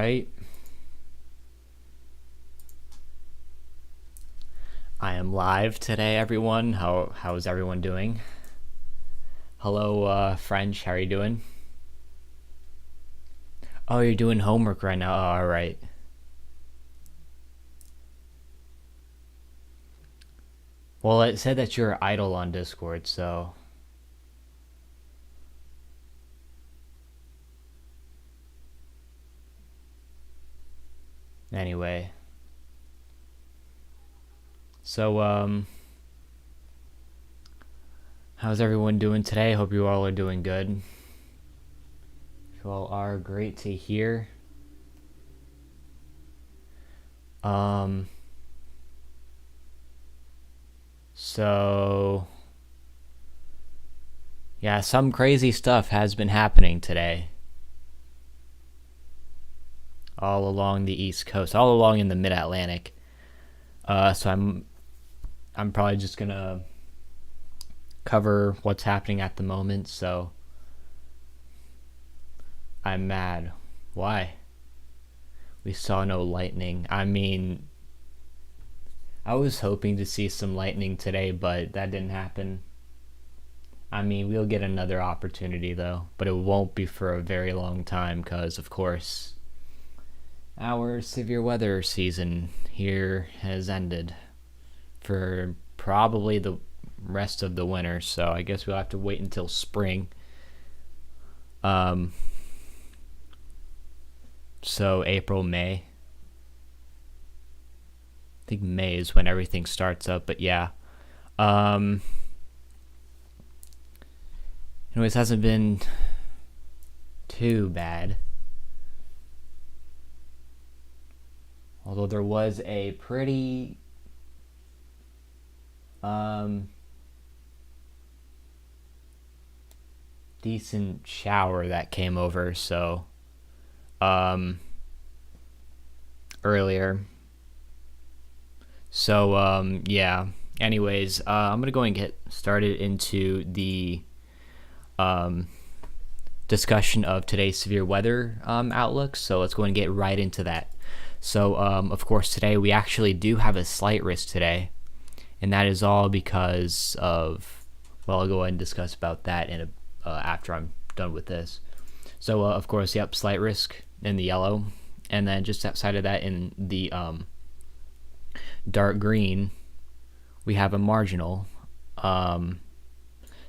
right. I am live today, everyone. How's everyone doing? Hello, French. How are you doing? Oh, you're doing homework right now. Oh, all right. Well, it said that you're idle on Discord, so anyway. So, how's everyone doing today? Hope you all are doing good. You all are great to hear. Um, so yeah, some crazy stuff has been happening today. All along the East Coast, all along in the Mid-Atlantic. So I'm probably just gonna cover what's happening at the moment. So I'm mad. Why? We saw no lightning. I mean, I was hoping to see some lightning today, but that didn't happen. I mean, we'll get another opportunity though, but it won't be for a very long time because, of course, our severe weather season here has ended for probably the rest of the winter, so I guess we'll have to wait until spring. So April, May. I think May is when everything starts up, but yeah. Anyways, hasn't been too bad. Although there was a pretty decent shower that came over, so earlier. So yeah. Anyways, I'm gonna go and get started into the discussion of today's severe weather outlook. So let's go and get right into that. So of course today we actually do have a slight risk today, and that is all because of, well, I'll go ahead and discuss about that in after I'm done with this. So of course, yep, slight risk in the yellow, and then just outside of that in the dark green we have a marginal.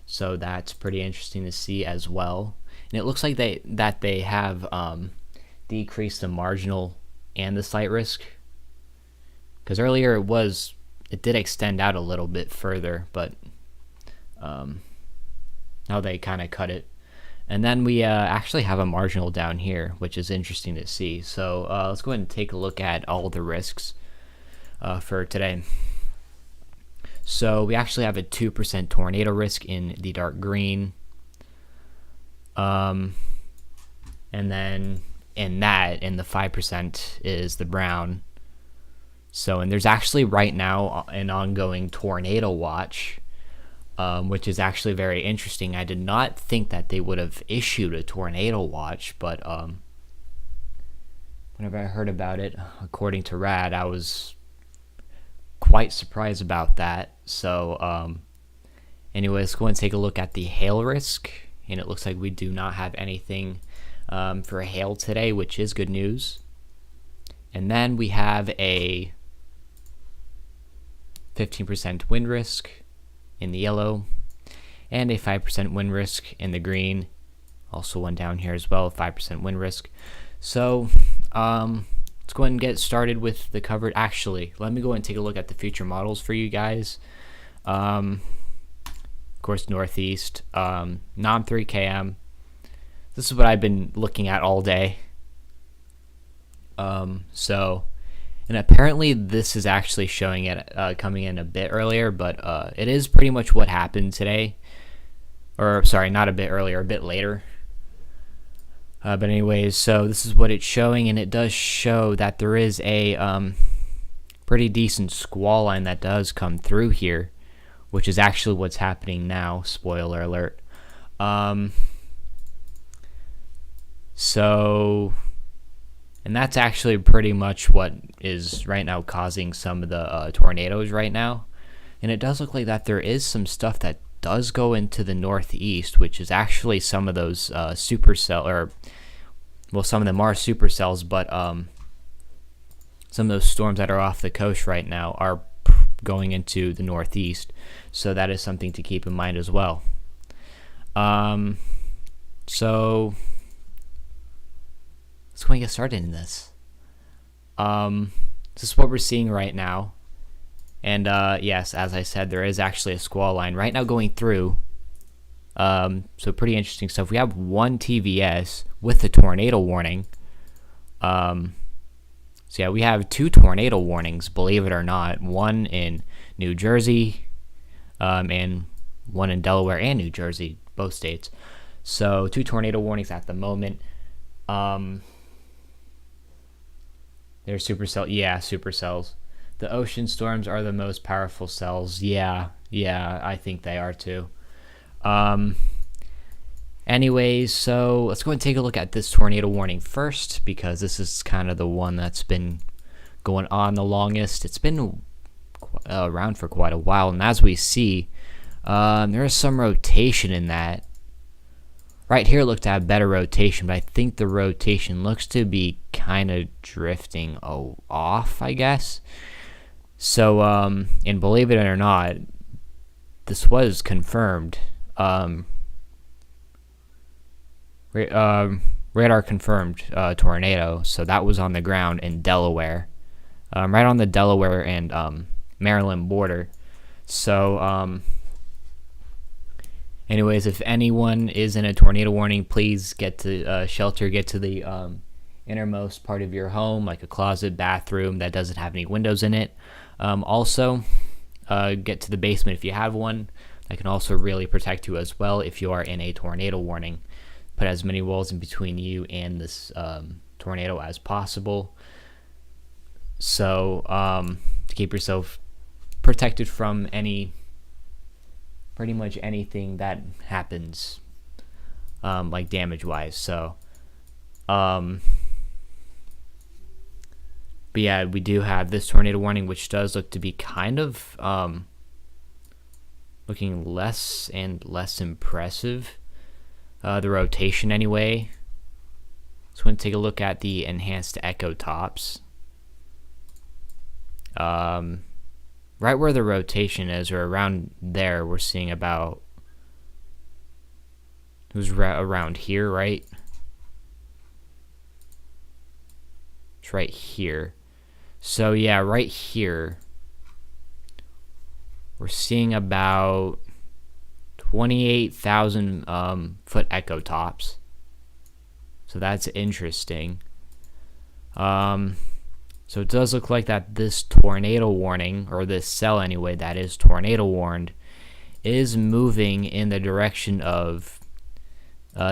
So that's pretty interesting to see as well. And it looks like they have decreased the marginal and the slight risk, because earlier it did extend out a little bit further, but now they kind of cut it. And then we actually have a marginal down here, which is interesting to see. So let's go ahead and take a look at all the risks for today. So we actually have a 2% tornado risk in the dark green. And then in the 5% is the brown. So, and there's actually right now an ongoing tornado watch, which is actually very interesting. I did not think that they would have issued a tornado watch, but whenever I heard about it, according to Rad, I was quite surprised about that. So anyway, let's go and take a look at the hail risk, and it looks like we do not have anything for hail today, which is good news. And then we have a 15% wind risk in the yellow, and a 5% wind risk in the green. Also one down here as well, 5% wind risk. So let's go ahead and get started with the covered. Actually, let me go ahead and take a look at the future models for you guys. Of course, Northeast, NOM 3KM. This is what I've been looking at all day. So, and apparently this is actually showing it coming in a bit earlier, but it is pretty much what happened today. Or, sorry, not a bit earlier, a bit later. But anyways, so this is what it's showing, and it does show that there is a pretty decent squall line that does come through here, which is actually what's happening now. Spoiler alert. So And that's actually pretty much what is right now causing some of the tornadoes right now. And it does look like that there is some stuff that does go into the northeast, which is actually some of those supercell, or well, some of them are supercells, but some of those storms that are off the coast right now are going into the northeast. So that is something to keep in mind as well. So let's go and get started in this. This is what we're seeing right now. And yes, as I said, there is actually a squall line right now going through. So pretty interesting stuff. We have one TVS with a tornado warning. So yeah, we have 2 tornado warnings, believe it or not. One in New Jersey, and one in Delaware and New Jersey, both states. So 2 tornado warnings at the moment. There's supercell. Yeah, supercells. The ocean storms are the most powerful cells. Yeah, I think they are too. Anyways, so let's go and take a look at this tornado warning first, because this is kind of the one that's been going on the longest. It's been around for quite a while, and as we see, there is some rotation in that. Right here looked to have better rotation, but I think the rotation looks to be kind of drifting off, I guess. So, and believe it or not, this was confirmed. Radar confirmed tornado, so that was on the ground in Delaware, right on the Delaware and Maryland border. So, anyways, if anyone is in a tornado warning, please get to shelter, get to the innermost part of your home, like a closet, bathroom that doesn't have any windows in it. Also, get to the basement if you have one. That can also really protect you as well if you are in a tornado warning. Put as many walls in between you and this tornado as possible. So, to keep yourself protected from pretty much anything that happens, like damage-wise. So, but yeah, we do have this tornado warning, which does look to be kind of looking less and less impressive. The rotation anyway. So we're going to take a look at the enhanced echo tops. Right where the rotation is, or around there, we're seeing about, it was around here, right? It's right here. So yeah, right here, we're seeing about 28,000 foot echo tops. So that's interesting. So it does look like that this tornado warning, or this cell anyway, that is tornado warned, is moving in the direction of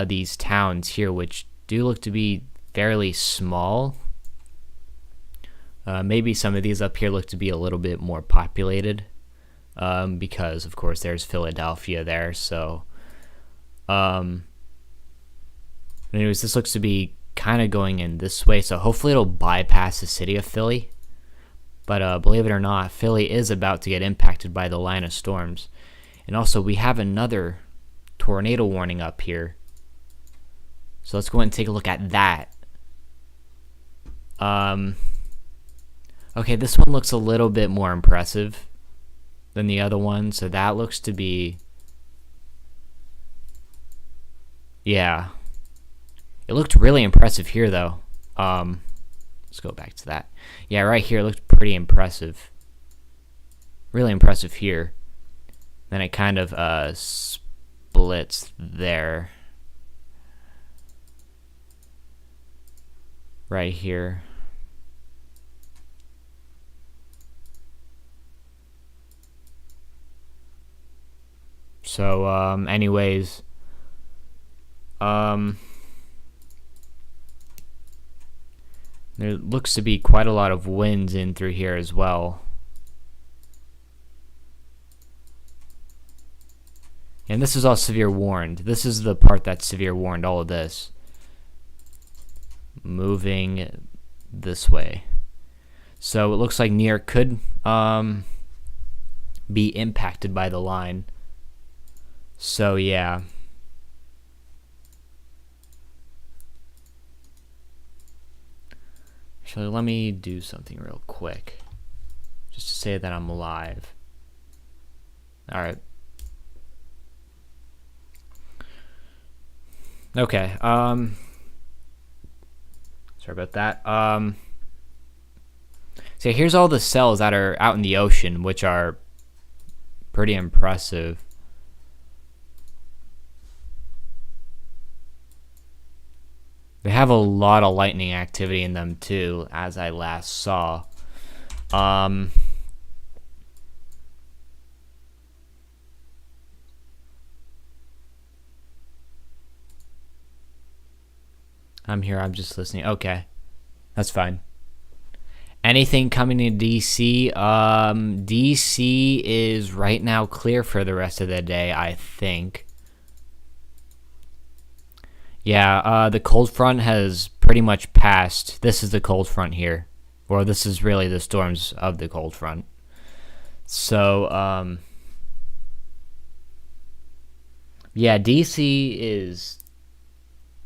these towns here, which do look to be fairly small. Maybe some of these up here look to be a little bit more populated. Because of course there's Philadelphia there, so anyways, this looks to be kind of going in this way, so hopefully it'll bypass the city of Philly. But believe it or not, Philly is about to get impacted by the line of storms. And also we have another tornado warning up here, so let's go ahead and take a look at that. Okay, this one looks a little bit more impressive than the other one, so that looks to be, yeah, it looked really impressive here though. Let's go back to that. Yeah, right here it looked pretty impressive, really impressive here. Then it kind of splits there, right here. So, anyways, there looks to be quite a lot of winds in through here as well. And this is all severe warned. This is the part that's severe warned, all of this. Moving this way. So it looks like New York could be impacted by the line. So yeah. Actually, let me do something real quick, just to say that I'm live. All right. Okay. Sorry about that. So here's all the cells that are out in the ocean, which are pretty impressive. They have a lot of lightning activity in them too, as I last saw. I'm here, I'm just listening. Okay, that's fine. Anything coming to DC? DC is right now clear for the rest of the day, I think. Yeah, the cold front has pretty much passed. This is the cold front here. Or this is really the storms of the cold front. So, yeah, DC is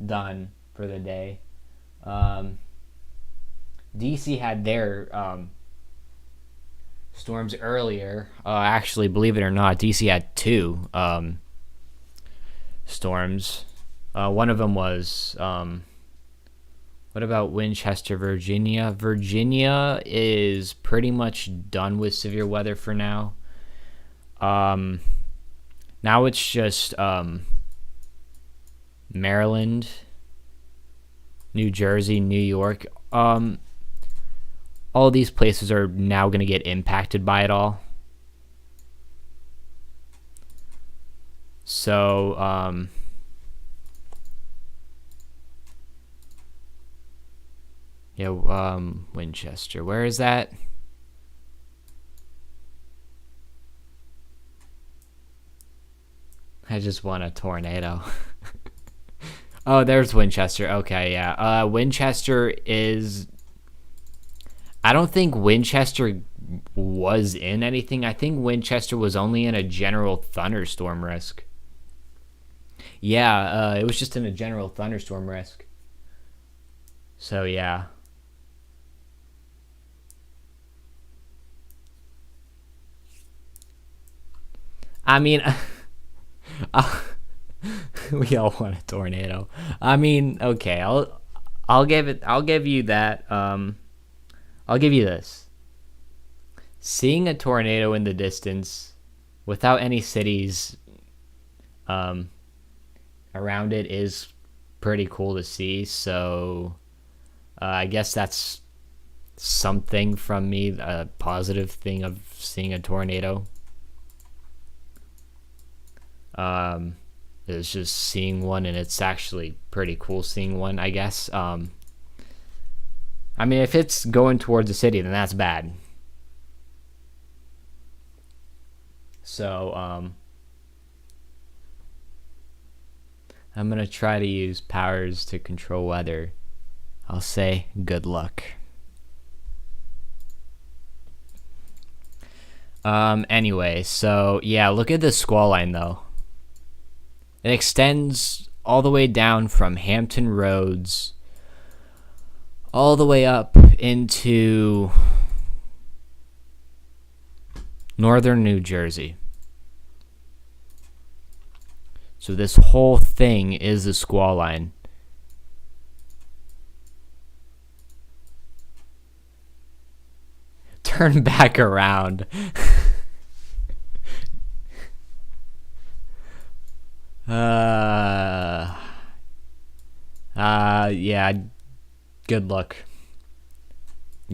done for the day. DC had their storms earlier. Actually, believe it or not, DC had two storms. One of them was, what about Winchester, Virginia? Virginia is pretty much done with severe weather for now. Now it's just Maryland, New Jersey, New York. All these places are now going to get impacted by it all. So, yeah, Winchester. Where is that? I just want a tornado. Oh, there's Winchester. Okay, yeah. Winchester is... I don't think Winchester was in anything. I think Winchester was only in a general thunderstorm risk. Yeah, it was just in a general thunderstorm risk. So, yeah. I mean, we all want a tornado. I mean, okay, I'll give you that. I'll give you this. Seeing a tornado in the distance without any cities around it is pretty cool to see. So I guess that's something from me, a positive thing of seeing a tornado. It's just seeing one, and it's actually pretty cool seeing one, I guess. I mean, if it's going towards the city, then that's bad. So, I'm gonna try to use powers to control weather. I'll say good luck. Anyway, so yeah, look at the squall line though. It extends all the way down from Hampton Roads all the way up into northern New Jersey. So this whole thing is a squall line. Turn back around. Yeah, good luck.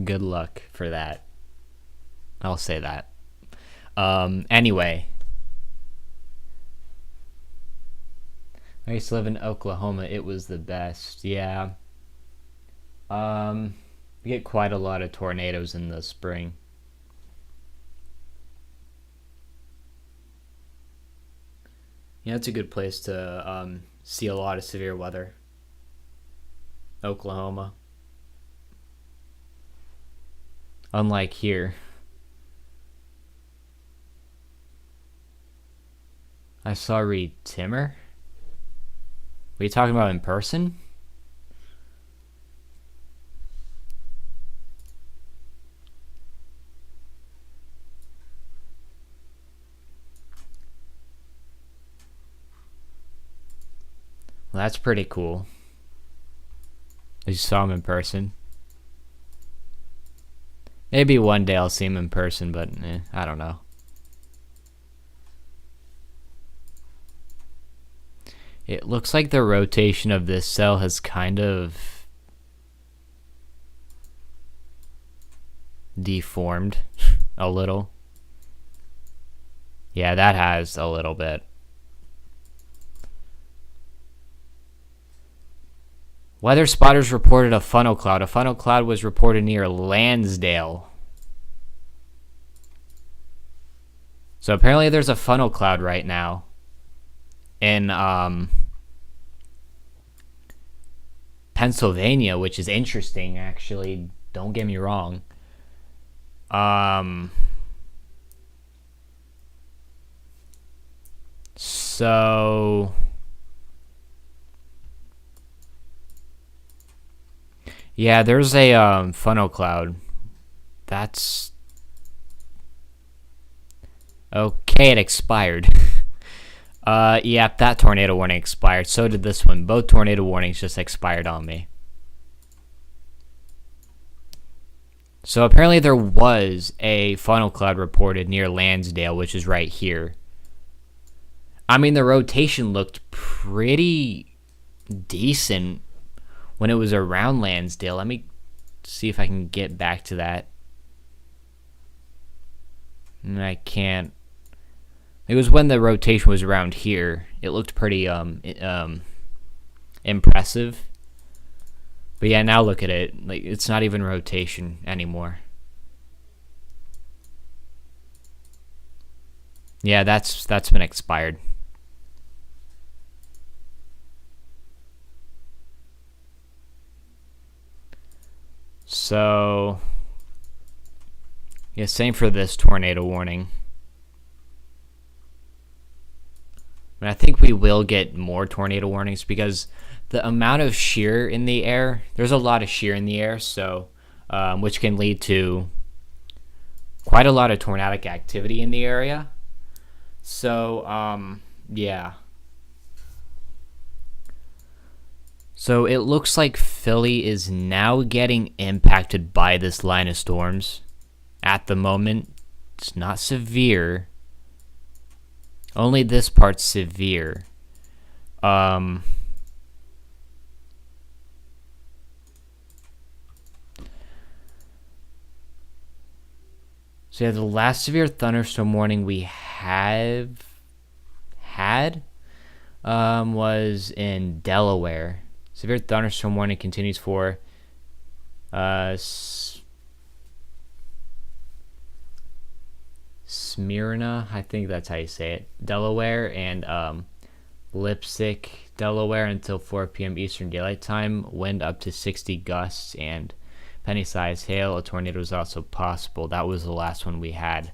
Good luck for that. I'll say that. Anyway. I used to live in Oklahoma. It was the best. Yeah. We get quite a lot of tornadoes in the spring. Yeah, it's a good place to see a lot of severe weather. Oklahoma. Unlike here. I saw Reed Timmer? What are you talking about in person? Well, that's pretty cool. You saw him in person. Maybe one day I'll see him in person, but I don't know. It looks like the rotation of this cell has kind of deformed a little. Yeah, that has a little bit. Weather spotters reported a funnel cloud. A funnel cloud was reported near Lansdale. So apparently there's a funnel cloud right now in Pennsylvania, which is interesting, actually. Don't get me wrong. So yeah, there's a funnel cloud. That's okay. It expired. Yeah, that tornado warning expired. So did this one. Both tornado warnings just expired on me. So apparently there was a funnel cloud reported near Lansdale, which is right here. I mean, the rotation looked pretty decent when it was around Lansdale. Let me see if I can get back to that. I can't. It was when the rotation was around here. It looked pretty impressive. But yeah, now look at it. Like, it's not even rotation anymore. Yeah, that's been expired. So yeah, same for this tornado warning. And I think we will get more tornado warnings because the amount of shear in the air, there's a lot of shear in the air, so which can lead to quite a lot of tornadic activity in the area. So yeah. So it looks like Philly is now getting impacted by this line of storms. At the moment, it's not severe. Only this part's severe. So yeah, the last severe thunderstorm warning we had was in Delaware. Severe thunderstorm warning continues for Smyrna, I think that's how you say it, Delaware, and Lipsick, Delaware, until 4 p.m. Eastern Daylight Time. Wind up to 60 gusts and penny-sized hail. A tornado is also possible. That was the last one we had.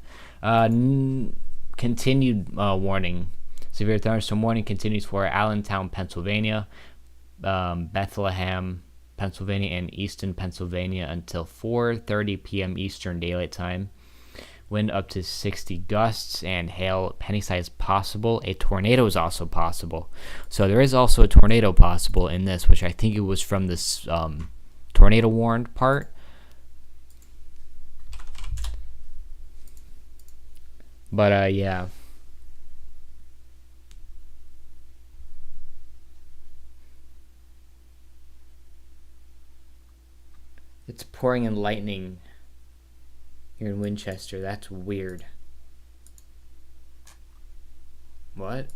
Continued warning. Severe thunderstorm warning continues for Allentown, Pennsylvania, Bethlehem, Pennsylvania, and Easton, Pennsylvania until 4:30 p.m. Eastern Daylight Time. Wind up to 60 gusts and hail, penny-sized possible. A tornado is also possible. So there is also a tornado possible in this, which I think it was from this tornado warned part. But yeah. It's pouring in lightning here in Winchester. That's weird. What?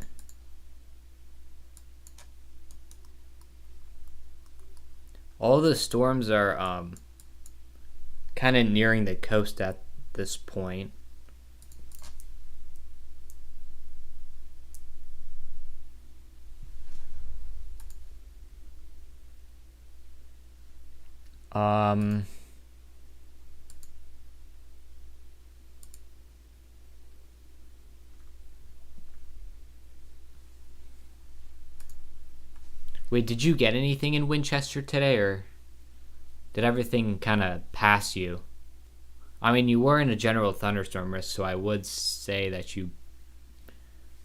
All the storms are kind of nearing the coast at this point. Wait, did you get anything in Winchester today, or did everything kind of pass you? I mean, you were in a general thunderstorm risk, so I would say that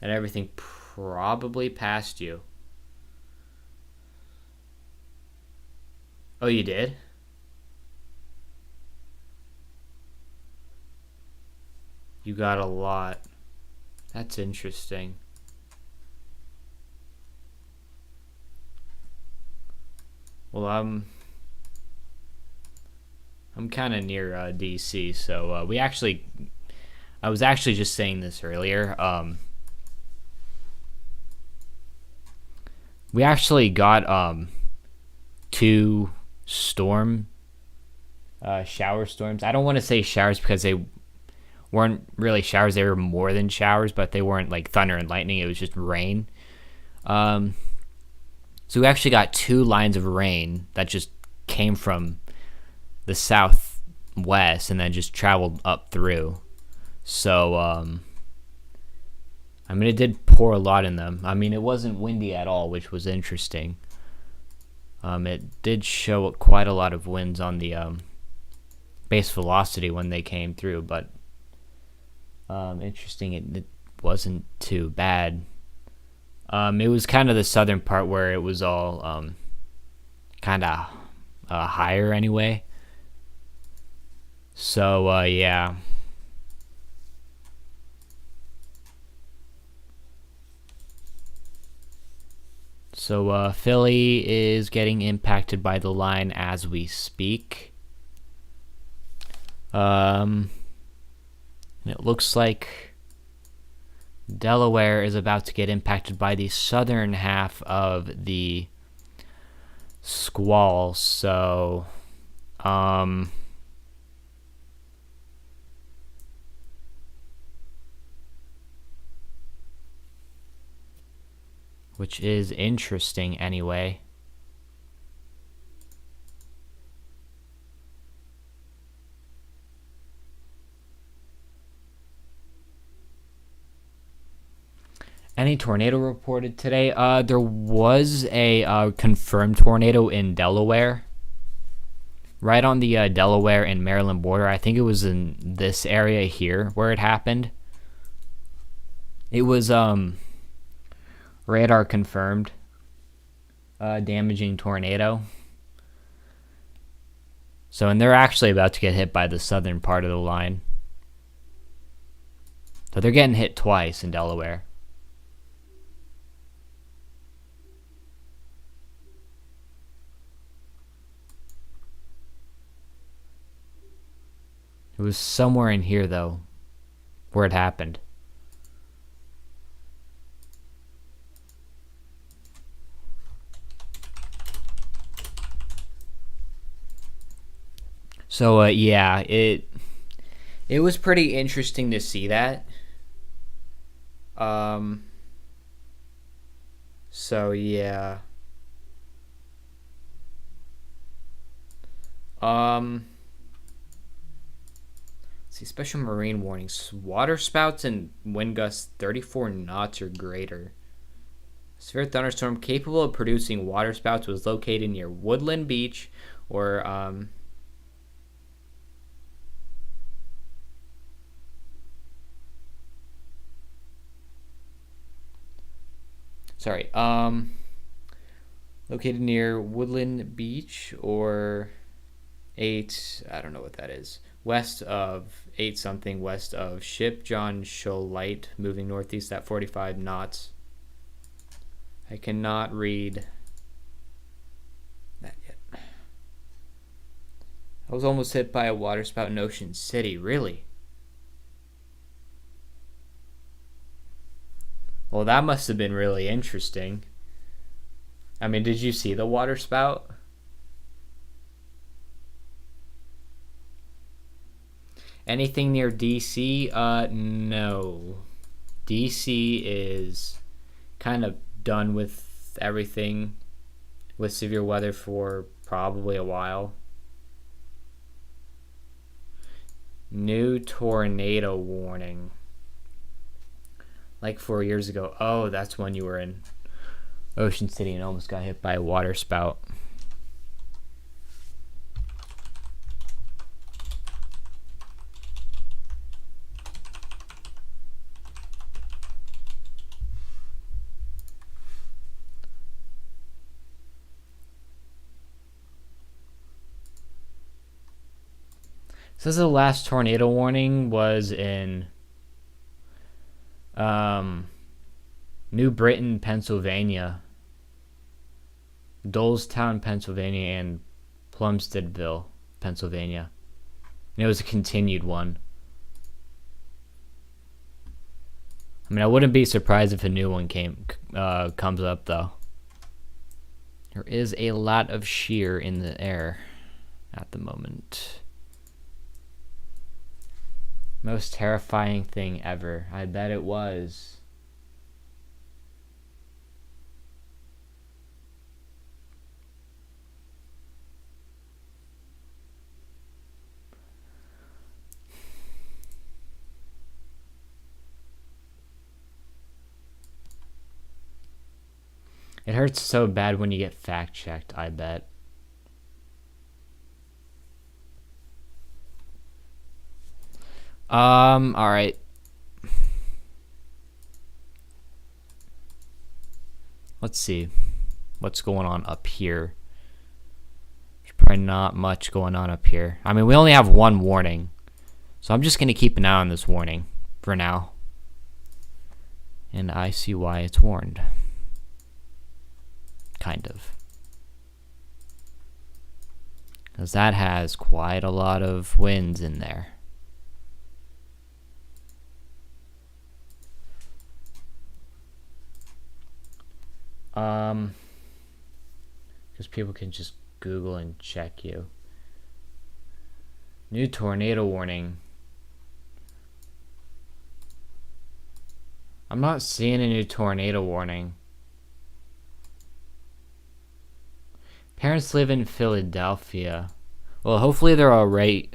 everything probably passed you. Oh, you did? You got a lot. That's interesting. Well, I'm kind of near DC, so I was actually just saying this earlier. We actually got two shower storms. I don't want to say showers because they weren't really showers. They were more than showers, but they weren't like thunder and lightning. It was just rain. So we actually got two lines of rain that just came from the southwest and then just traveled up through. So, I mean, it did pour a lot in them. I mean, it wasn't windy at all, which was interesting. It did show quite a lot of winds on the base velocity when they came through, but interesting, it wasn't too bad. It was kind of the southern part where it was all kind of higher anyway. So, yeah. So, Philly is getting impacted by the line as we speak. It looks like Delaware is about to get impacted by the southern half of the squall. So, which is interesting anyway. Any tornado reported today? There was a confirmed tornado in Delaware, right on the Delaware and Maryland border. I think it was in this area here where it happened. It was radar confirmed damaging tornado. So, and they're actually about to get hit by the southern part of the line. So they're getting hit twice in Delaware. It was somewhere in here, though, where it happened. So, yeah, it was pretty interesting to see that. So, yeah. See, special marine warnings. Water spouts and wind gusts 34 knots or greater. Severe thunderstorm capable of producing water spouts was located near Woodland Beach or located near Woodland Beach or 8, I don't know what that is, west of 8 something, west of Ship John Shoal Light, moving northeast at 45 knots. I cannot read that yet. I was almost hit by a waterspout in Ocean City, really? Well, that must have been really interesting. I mean, did you see the waterspout? Anything near DC? No. DC is kind of done with everything with severe weather for probably a while. New tornado warning. Like 4 years ago. Oh, that's when you were in. Ocean City and almost got hit by a water spout. Says the last tornado warning was in New Britain, Pennsylvania, Dolestown, Pennsylvania, and Plumsteadville, Pennsylvania. And it was a continued one. I mean, I wouldn't be surprised if a new one comes up, though. There is a lot of shear in the air at the moment. Most terrifying thing ever. I bet it was. It hurts so bad when you get fact-checked, I bet. Alright. Let's see what's going on up here. There's probably not much going on up here. I mean, we only have one warning. So I'm just going to keep an eye on this warning for now. And I see why it's warned. Kind of. Because that has quite a lot of winds in there. Because people can just Google and check you. New tornado warning. I'm not seeing a new tornado warning. Parents live in Philadelphia. Well, hopefully they're all right.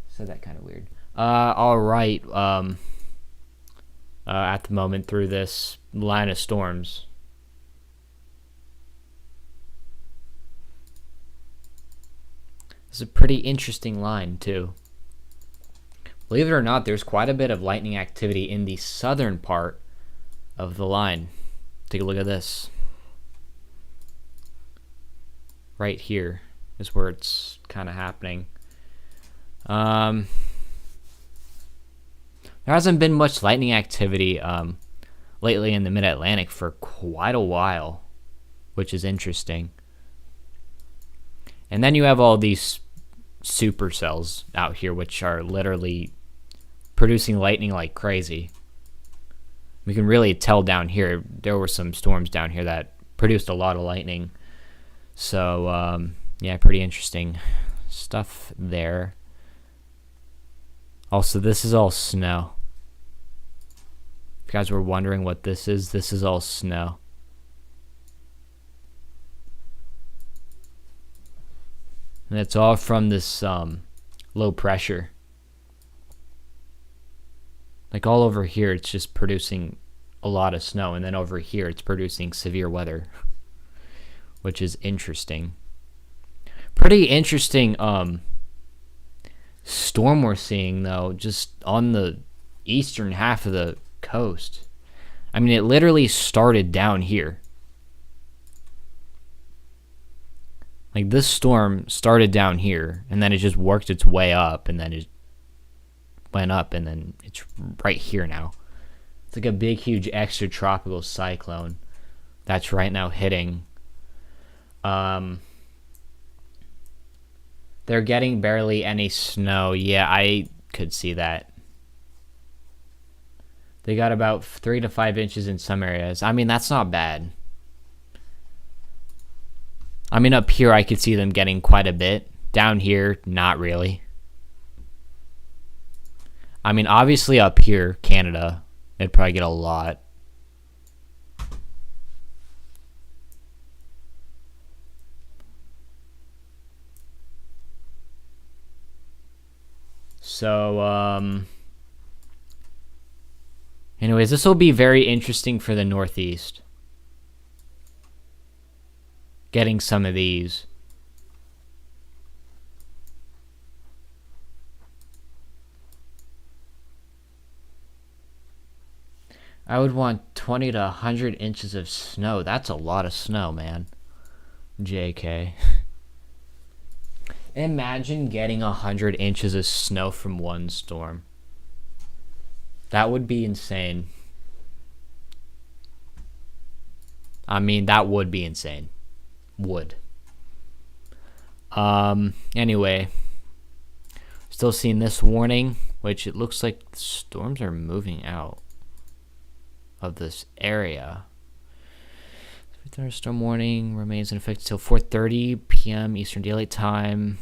Said that kind of weird. All right. At the moment through this line of storms. It's a pretty interesting line too. Believe it or not, there's quite a bit of lightning activity in the southern part of the line. Take a look at this. Right here is where it's kind of happening. There hasn't been much lightning activity lately in the mid-Atlantic for quite a while, which is interesting. And then you have all these supercells out here, which are literally producing lightning like crazy. We can really tell down here. There were some storms down here that produced a lot of lightning. So, yeah, pretty interesting stuff there. Also, this is all snow. If you guys were wondering what this is all snow. And it's all from this low pressure. Like all over here, it's just producing a lot of snow. And then over here, it's producing severe weather. Which is interesting. Pretty interesting storm we're seeing, though, just on the eastern half of the coast. I mean, it literally started down here. Like, this storm started down here, and then it just worked its way up, and then it went up, and then it's right here now. It's like a big, huge extratropical cyclone that's right now hitting. They're getting barely any snow. Yeah, I could see that. They got about 3 to 5 inches in some areas. I mean, that's not bad. I mean, up here, I could see them getting quite a bit. Down here, not really. I mean, obviously up here, Canada, it'd probably get a lot. So, Anyways, this will be very interesting for the Northeast. Getting some of these. I would want 20 to 100 inches of snow. That's a lot of snow, man. JK. Imagine getting 100 inches of snow from one storm. That would be insane. I mean, that would be insane. Would. Anyway. Still seeing this warning, which it looks like storms are moving out of this area. Thunderstorm warning remains in effect until 4:30 p.m. Eastern Daylight Time.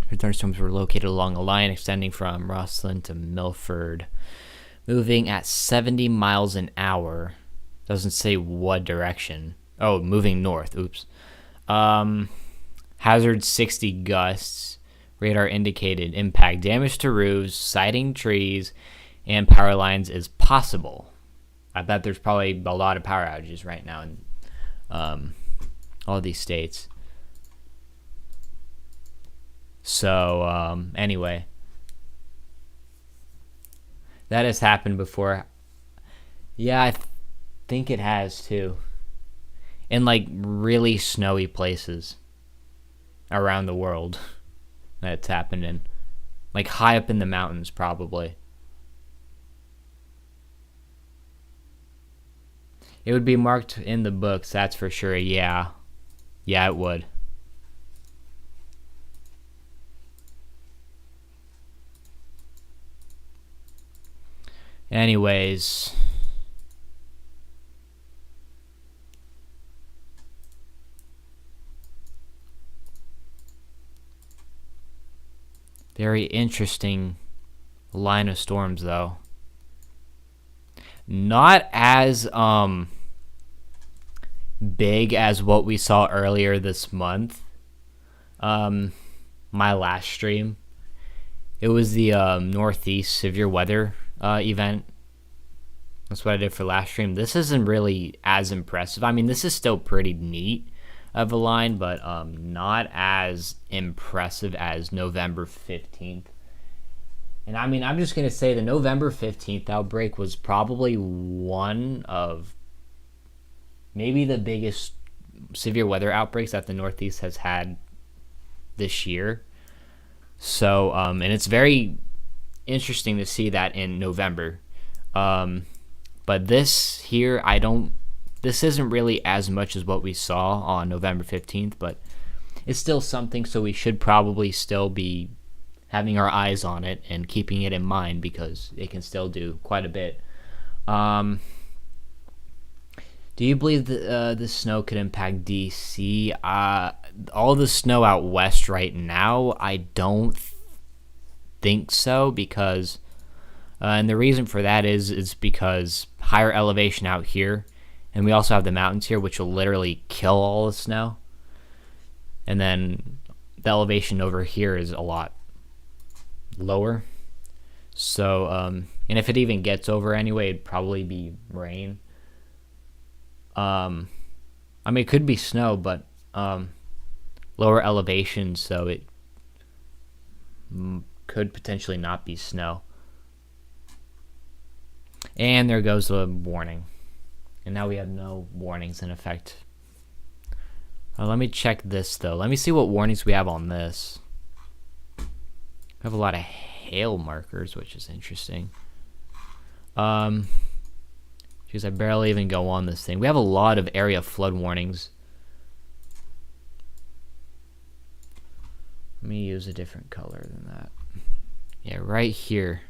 Thunderstorms were located along a line extending from Rosslyn to Milford, moving at 70 miles an hour. Doesn't say what direction. Oh, moving north. Oops. Hazard 60 gusts. Radar indicated impact. Damage to roofs, siding trees, and power lines is possible. I bet there's probably a lot of power outages right now in all these states. So, anyway. That has happened before. Yeah, I think it has too. In like really snowy places around the world that it's happened in. Like high up in the mountains, probably. It would be marked in the books, that's for sure. Yeah. Yeah, it would. Anyways. Very interesting line of storms, though. Not as big as what we saw earlier this month. My last stream. It was the Northeast Severe Weather event. That's what I did for last stream. This isn't really as impressive. I mean, this is still pretty neat of a line, but not as impressive as November 15th. And I mean, I'm just going to say the November 15th outbreak was probably one of maybe the biggest severe weather outbreaks that the Northeast has had this year. So, and it's very interesting to see that in November. But this here, this isn't really as much as what we saw on November 15th, but it's still something, so we should probably still be having our eyes on it and keeping it in mind because it can still do quite a bit. Do you believe that the snow could impact DC? All the snow out west right now, I don't think so, because and the reason for that is because higher elevation out here, and we also have the mountains here, which will literally kill all the snow. And then the elevation over here is a lot lower. So, and if it even gets over anyway, it'd probably be rain. I mean, it could be snow, but lower elevation, so it could potentially not be snow. And there goes the warning. And now we have no warnings in effect. Let me check this, though. Let me see what warnings we have on this. We have a lot of hail markers, which is interesting. Because I barely even go on this thing. We have a lot of area flood warnings. Let me use a different color than that. Yeah, right here.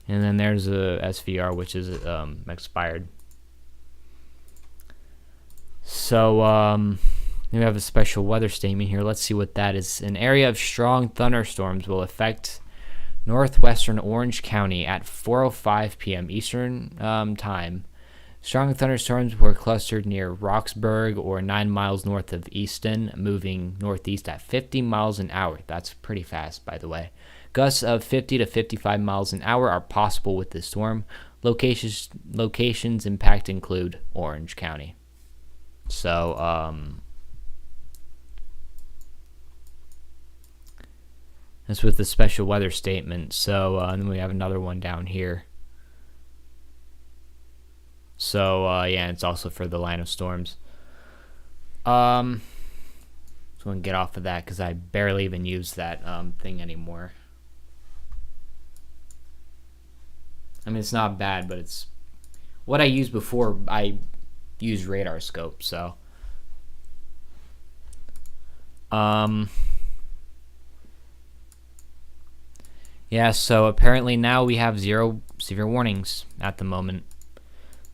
And then there's a SVR, which is expired. So, we have a special weather statement here. Let's see what that is. An area of strong thunderstorms will affect northwestern Orange County at 4:05 p.m. Eastern time. Strong thunderstorms were clustered near Roxburgh or 9 miles north of Easton, moving northeast at 50 miles an hour. That's pretty fast, by the way. Gusts of 50 to 55 miles an hour are possible with this storm. Locations impact include Orange County. So, that's with the special weather statement. So, and then we have another one down here. So, yeah, it's also for the line of storms. So I'm going to get off of that because I barely even use that thing anymore. I mean, it's not bad, but it's what I used before. I used radar scope, so yeah, so apparently now we have 0 severe warnings at the moment.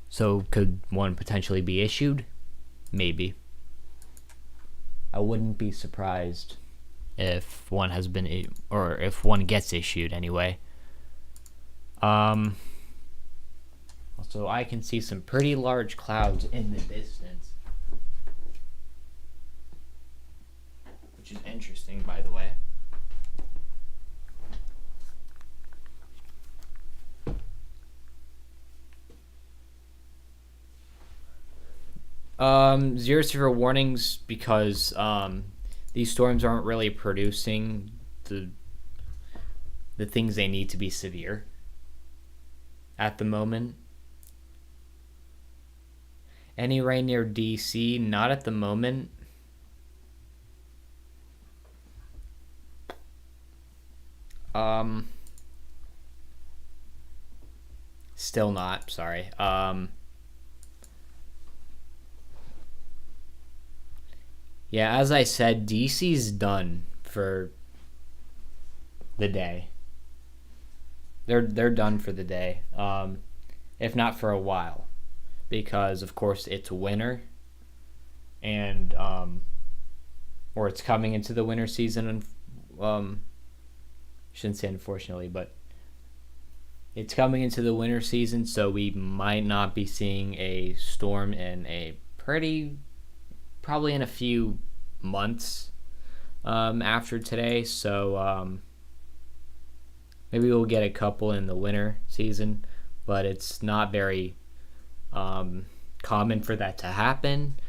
So could one potentially be issued? Maybe. I wouldn't be surprised if one has been, or if one gets issued anyway. Also, I can see some pretty large clouds in the distance, which is interesting, by the way. Zero severe warnings because these storms aren't really producing the things they need to be severe at the moment. Any rain near DC? Not at the moment. Still not, sorry. Yeah, as I said, DC's done for the day. They're done for the day, if not for a while, because of course it's winter, and or it's coming into the winter season. Shouldn't say unfortunately, but it's coming into the winter season, so we might not be seeing a storm in probably in a few months after today. So maybe we'll get a couple in the winter season, but it's not very common for that to happen.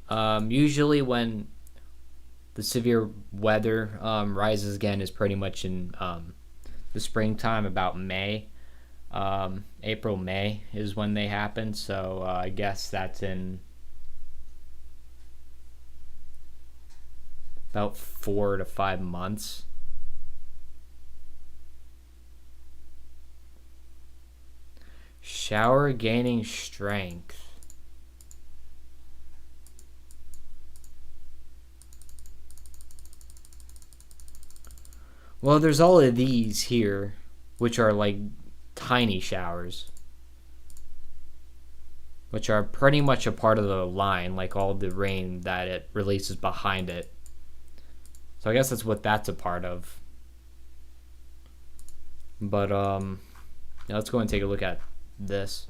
Usually when the severe weather rises again is pretty much in the springtime, about May. April, May is when they happen, so I guess that's in about 4 to 5 months. Shower gaining strength. Well, there's all of these here, which are like tiny showers, which are pretty much a part of the line, like all the rain that it releases behind it. So I guess that's what that's a part of. But yeah, let's go and take a look at this.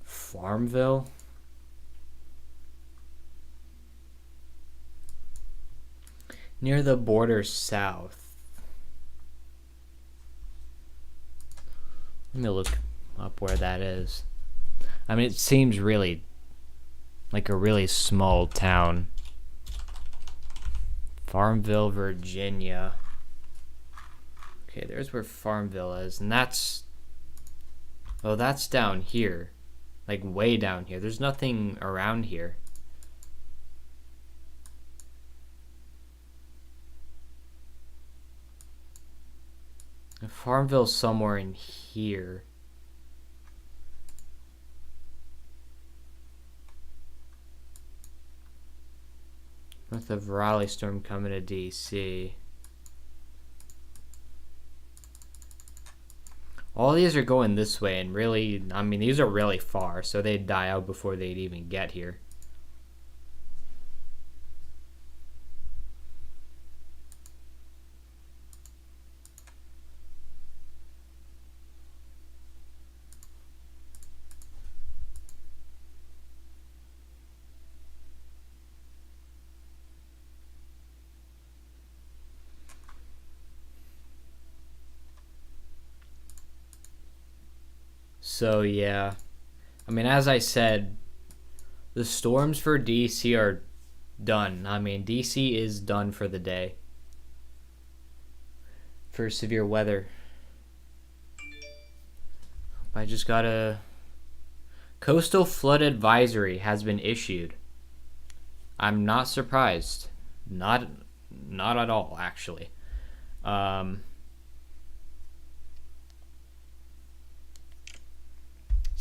Farmville. Near the border south. Let me look up where that is. I mean, it seems really like a really small town. Farmville, Virginia. Okay, there's where Farmville is, and that's... Oh, that's down here. Like, way down here. There's nothing around here. Farmville's somewhere in here. With the Raleigh storm coming to DC. All these are going this way, and really, I mean, these are really far, so they'd die out before they'd even get here. So yeah, I mean, as I said, the storms for DC are done. I mean, DC is done for the day for severe weather. I just got a coastal flood advisory has been issued. I'm not surprised. Not at all, actually.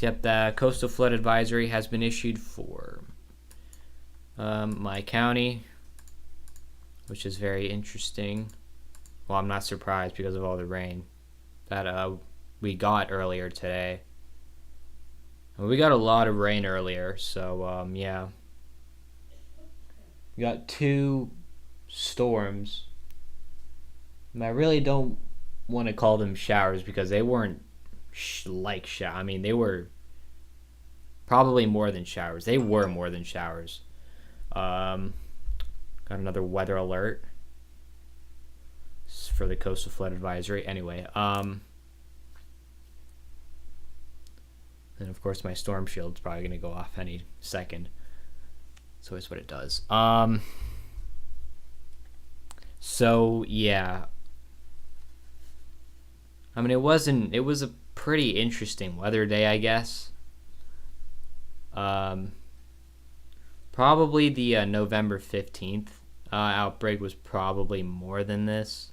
Yep, the coastal flood advisory has been issued for my county, which is very interesting. Well, I'm not surprised because of all the rain that we got earlier today. We got a lot of rain earlier, so yeah. We got 2 storms. And I really don't want to call them showers because they weren't like showers. I mean, they were probably more than showers. They were more than showers. Got another weather alert for the coastal flood advisory. Anyway, and of course my storm shield's probably gonna go off any second. That's always what it does. So yeah. I mean, it was a pretty interesting weather day, I guess. Probably the November 15th outbreak was probably more than this.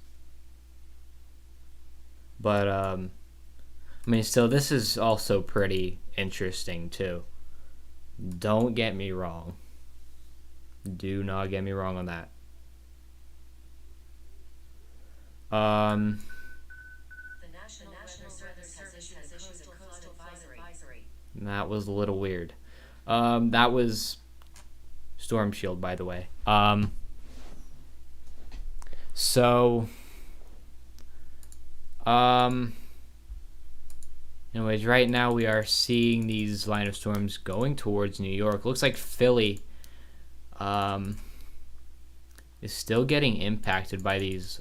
But, I mean, still, this is also pretty interesting, too. Don't get me wrong. Do not get me wrong on that. That was a little weird. That was Storm Shield, by the way. So, anyways, right now we are seeing these line of storms going towards New York. Looks like Philly, is still getting impacted by these,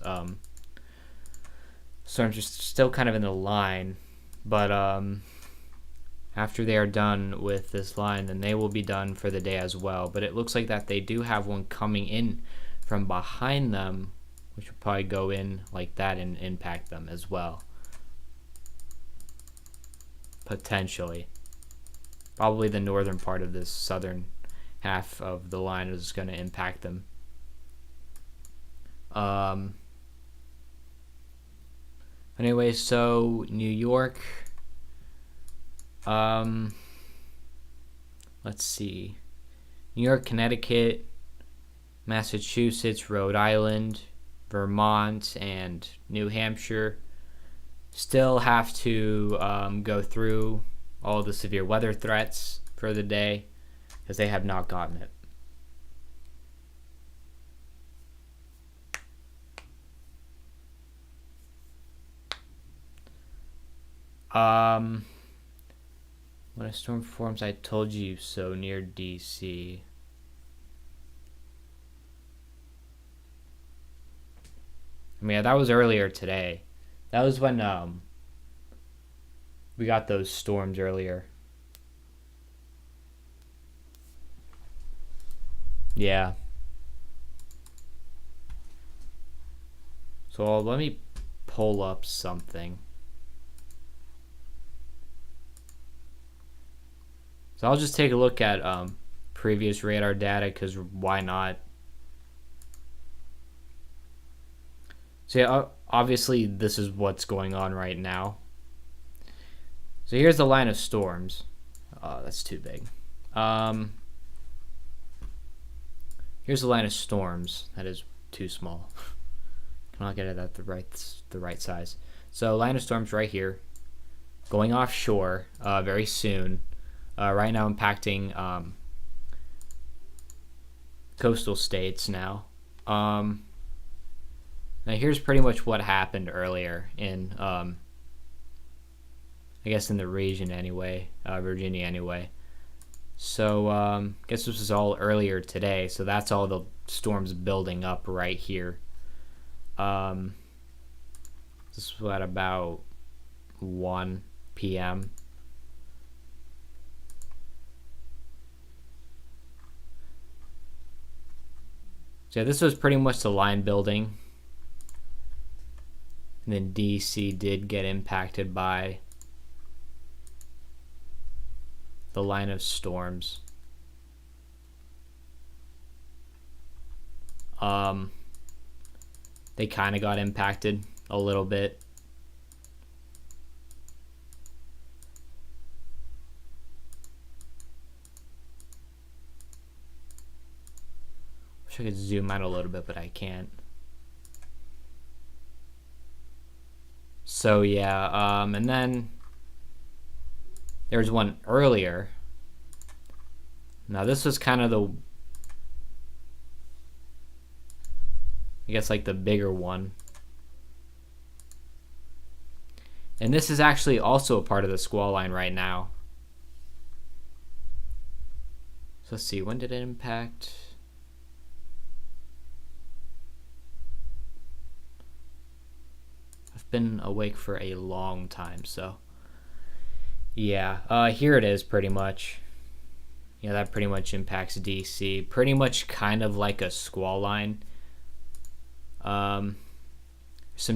storms are still kind of in the line, but, after they are done with this line, then they will be done for the day as well. But it looks like that they do have one coming in from behind them, which will probably go in like that and impact them as well. Potentially. Probably the northern part of this southern half of the line is going to impact them. Anyway, so New York... let's see. New York, Connecticut, Massachusetts, Rhode Island, Vermont, and New Hampshire still have to go through all the severe weather threats for the day because they have not gotten it. When a storm forms, I told you so near DC. I mean, that was earlier today. That was when we got those storms earlier. Yeah. So let me pull up something. So I'll just take a look at previous radar data because why not? So yeah, obviously this is what's going on right now. So here's the line of storms. That's too big. Here's the line of storms. That is too small. Cannot get it at the right size. So line of storms right here, going offshore very soon. Right now impacting coastal states now. Now here's pretty much what happened earlier in, I guess in the region anyway, Virginia anyway. So I guess this was all earlier today, so that's all the storms building up right here. This was at about 1 p.m. So this was pretty much the line building. And then DC did get impacted by the line of storms. They kind of got impacted a little bit. Wish I could zoom out a little bit, but I can't. So yeah, and then there's one earlier. Now this was kind of the, I guess, like the bigger one. And this is actually also a part of the squall line right now. So let's see, when did it impact? I've been awake for a long time, so yeah, here it is pretty much. Yeah, that pretty much impacts DC. Pretty much kind of like a squall line. Some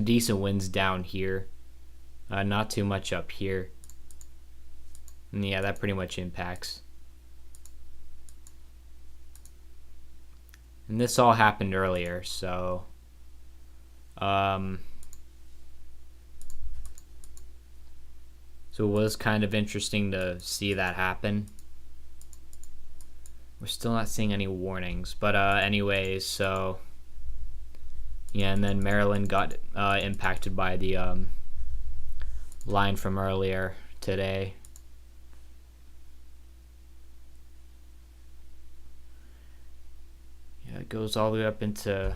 decent winds down here. Not too much up here. And yeah, that pretty much impacts. And this all happened earlier, so so it was kind of interesting to see that happen. We're still not seeing any warnings, but anyways, so yeah, and then Maryland got impacted by the line from earlier today. Yeah, it goes all the way up into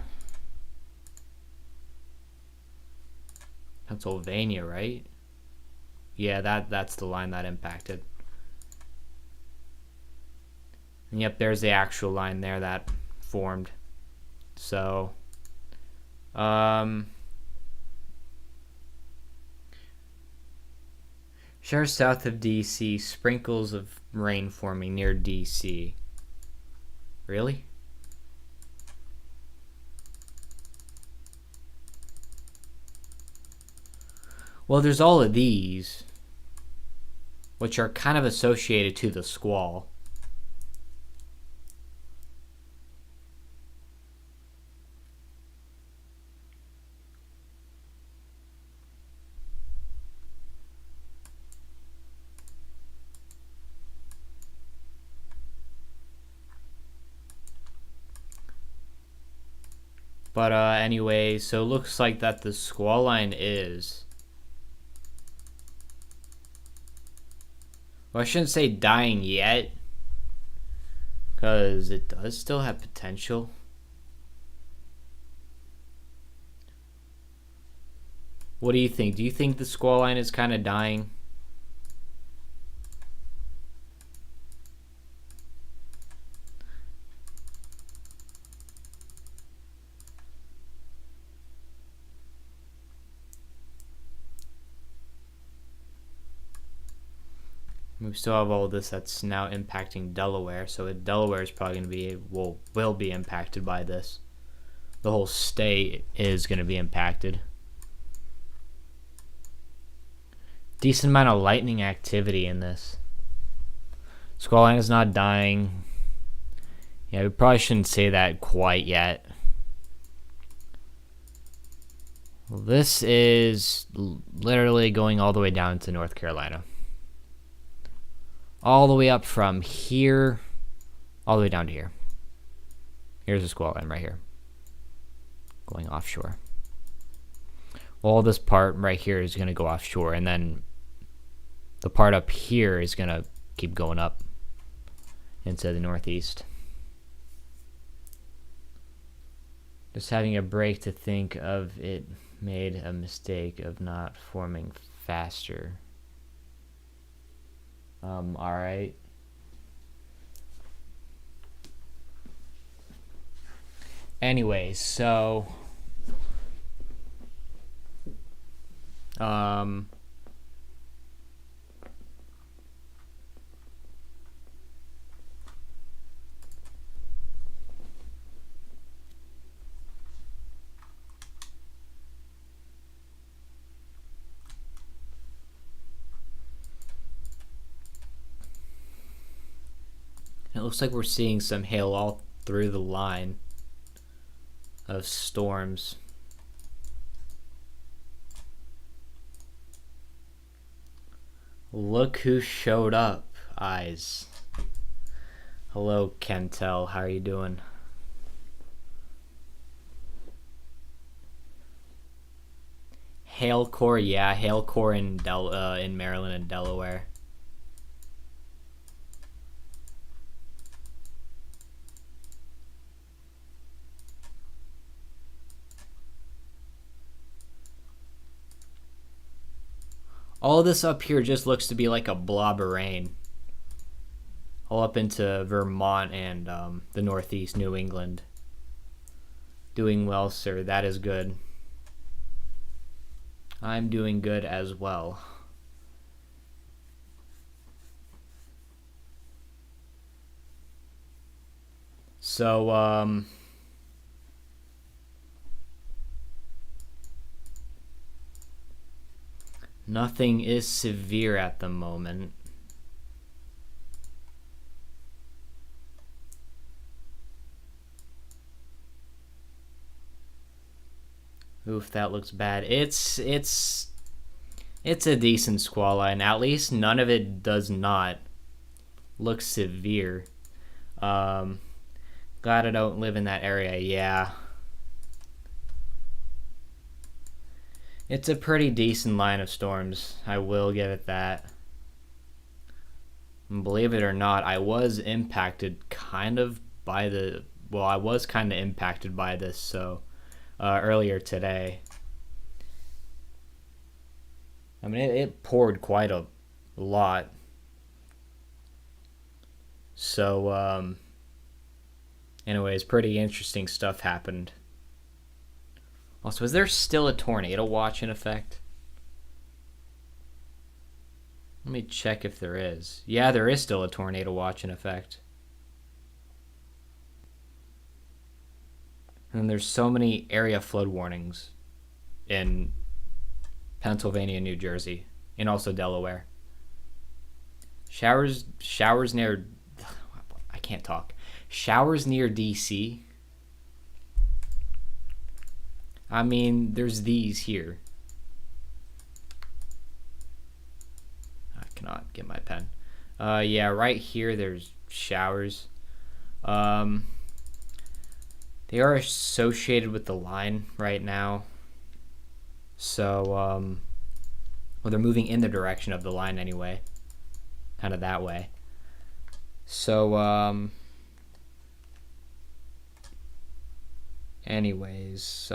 Pennsylvania, right? Yeah, that's the line that impacted. And yep, there's the actual line there that formed. So, share south of DC, sprinkles of rain forming near DC. Really? Well, there's all of these, which are kind of associated to the squall. But anyway, so it looks like that the squall line is, well, I shouldn't say dying yet, because it does still have potential. What do you think? Do you think the squall line is kind of dying? We still have all this that's now impacting Delaware, so Delaware is probably going to be, will be impacted by this. The whole state is going to be impacted. Decent amount of lightning activity in this. Squall line is not dying. Yeah, we probably shouldn't say that quite yet. Well, this is literally going all the way down to North Carolina. All the way up from here, all the way down to here. Here's a squall line right here, going offshore. All this part right here is going to go offshore, and then the part up here is going to keep going up into the northeast. Just having a break to think of it made a mistake of not forming faster. Alright. Anyways, so It looks like we're seeing some hail all through the line of storms. Look who showed up, eyes. Hello, Kentel. How are you doing? Hail core, yeah, hail core in Maryland and Delaware. All this up here just looks to be like a blob of rain. All up into Vermont and the Northeast, New England. Doing well, sir. That is good. I'm doing good as well. So, nothing is severe at the moment. Oof, that looks bad. It's a decent squall line. At least none of it does not look severe. Glad I don't live in that area. Yeah. It's a pretty decent line of storms. I will give it that. And believe it or not, I was impacted kind of by the... Well, I was kind of impacted by this, so... earlier today. I mean, it poured quite a lot. So, anyways, pretty interesting stuff happened. Also, is there still a tornado watch in effect? Let me check if there is. Yeah, there is still a tornado watch in effect. And there's so many area flood warnings in Pennsylvania, New Jersey, and also Delaware. Showers near... I can't talk. Showers near DC. I mean, there's these here. I cannot get my pen. Yeah, right here there's showers. They are associated with the line right now. So, well, they're moving in the direction of the line anyway. Kind of that way. So, anyways,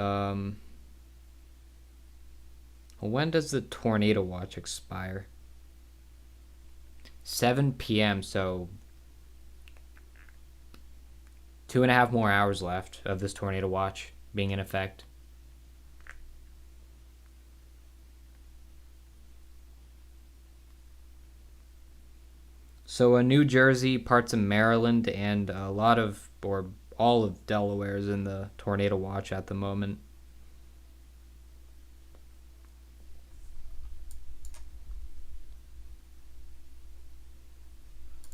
when does the tornado watch expire? 7 p.m., so 2.5 more hours left of this tornado watch being in effect. So New Jersey, parts of Maryland, and a lot of, or all of Delaware is in the tornado watch at the moment.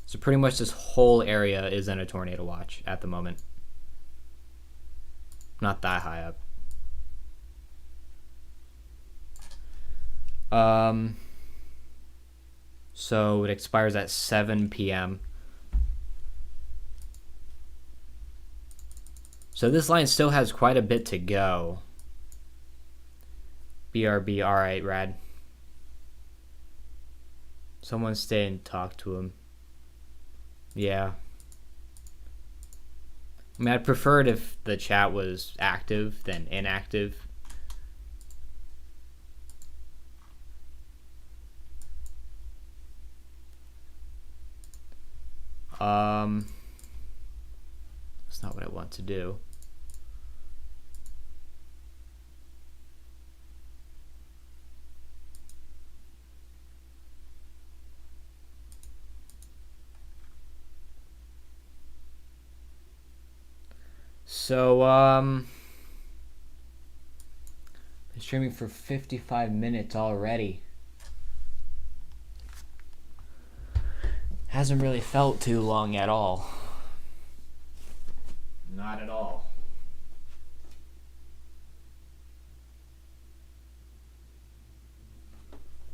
So pretty much this whole area is in a tornado watch at the moment. Not that high up. So it expires at 7 p.m. So this line still has quite a bit to go. BRB, alright, rad. Someone stay and talk to him. Yeah. I mean, I'd prefer it if the chat was active than inactive. That's not what I want to do. So, been streaming for 55 minutes already. Hasn't really felt too long at all. Not at all.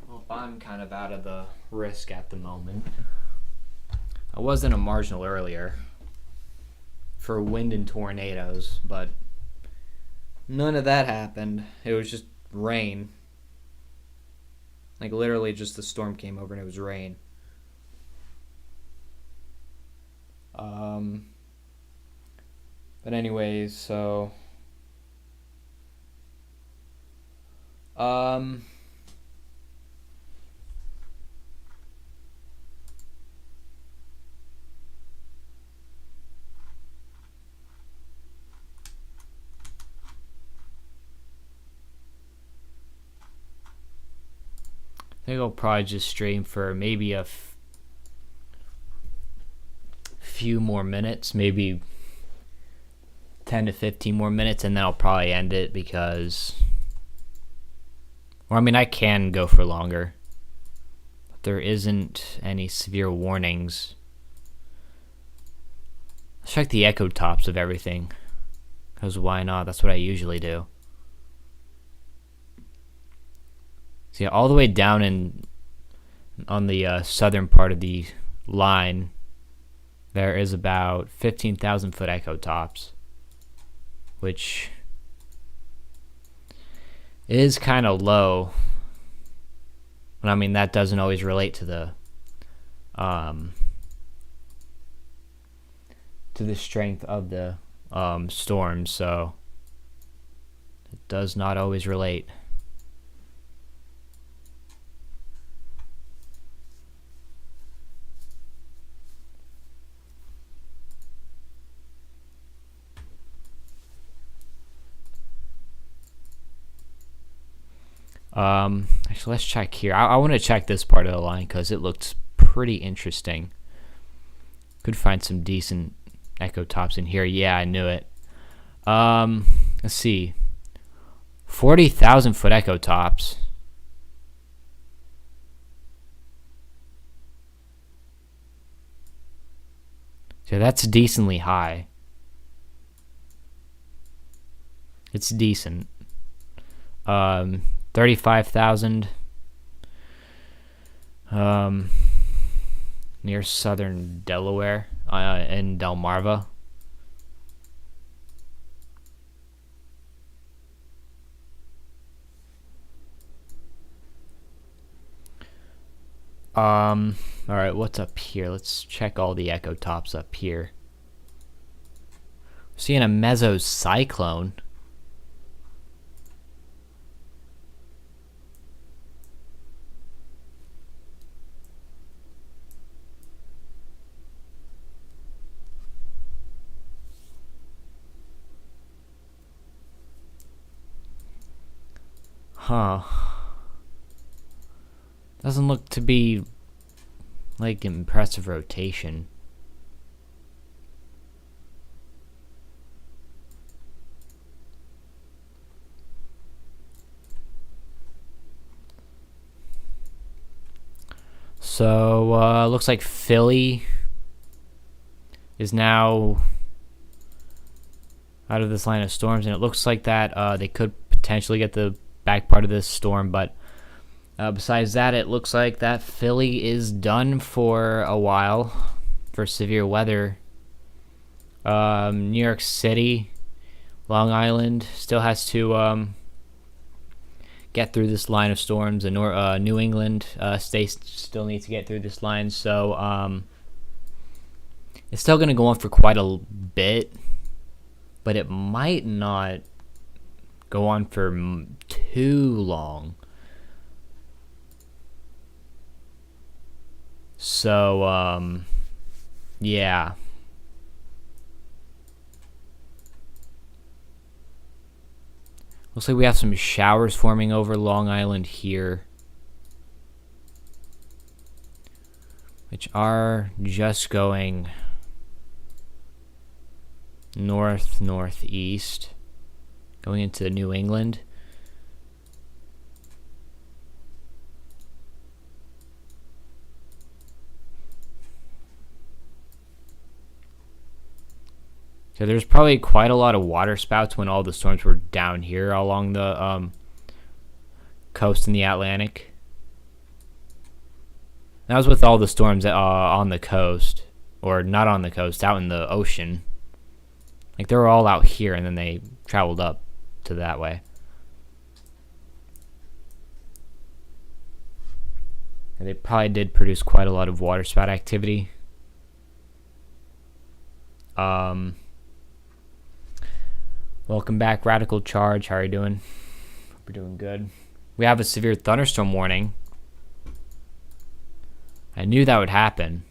Well, I'm kind of out of the risk at the moment. I was in a marginal earlier for wind and tornadoes, but none of that happened. It was just rain. Like literally just the storm came over and it was rain. But anyways, so I think I'll probably just stream for maybe a few more minutes, maybe 10 to 15 more minutes, and then I'll probably end it because, well, I mean, I can go for longer, but there isn't any severe warnings. Let's check the echo tops of everything, because why not? That's what I usually do. See, all the way down on the southern part of the line, there is about 15,000 foot echo tops, which is kind of low. But I mean, that doesn't always relate to the strength of the storm, so it does not always relate. Actually, let's check here. I want to check this part of the line because it looks pretty interesting. Could find some decent echo tops in here. Yeah, I knew it. Let's see. 40,000 foot echo tops. So that's decently high. It's decent. 35,000 near southern Delaware in Delmarva. Alright, what's up here? Let's check all the echo tops up here. We're seeing a mesocyclone. Huh. Doesn't look to be like impressive rotation. So, looks like Philly is now out of this line of storms, and it looks like that they could potentially get the back part of this storm, but besides that, it looks like that Philly is done for a while for severe weather. New York City, Long Island still has to get through this line of storms, and New England states still need to get through this line, so it's still going to go on for quite a bit, but it might not go on for too long. So, yeah. Looks like we have some showers forming over Long Island here, which are just going northeast, going into New England. So there's probably quite a lot of water spouts when all the storms were down here along the coast in the Atlantic. That was with all the storms on the coast, or not on the coast, out in the ocean. Like they were all out here, and then they traveled up to that way. And they probably did produce quite a lot of water spout activity. Welcome back, Radical Charge. How are you doing? Hope you're doing good. We have a severe thunderstorm warning. I knew that would happen,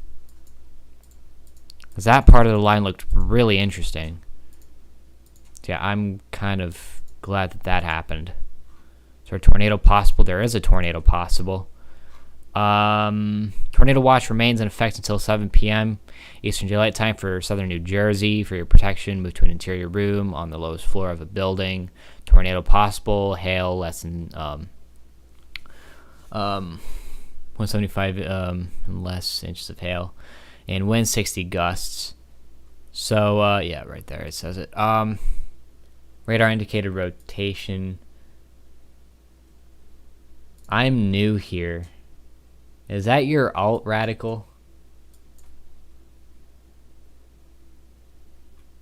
because that part of the line looked really interesting. So yeah, I'm kind of glad that happened. Is there a tornado possible? There is a tornado possible. Tornado watch remains in effect until 7 p.m. Eastern Daylight Time for southern New Jersey. For your protection, move to an interior room on the lowest floor of a building. Tornado possible. Hail less than 175 and less inches of hail, and wind 60 gusts. So yeah, right there it says it. Radar indicated rotation. I'm new here. Is that your alt, Radical?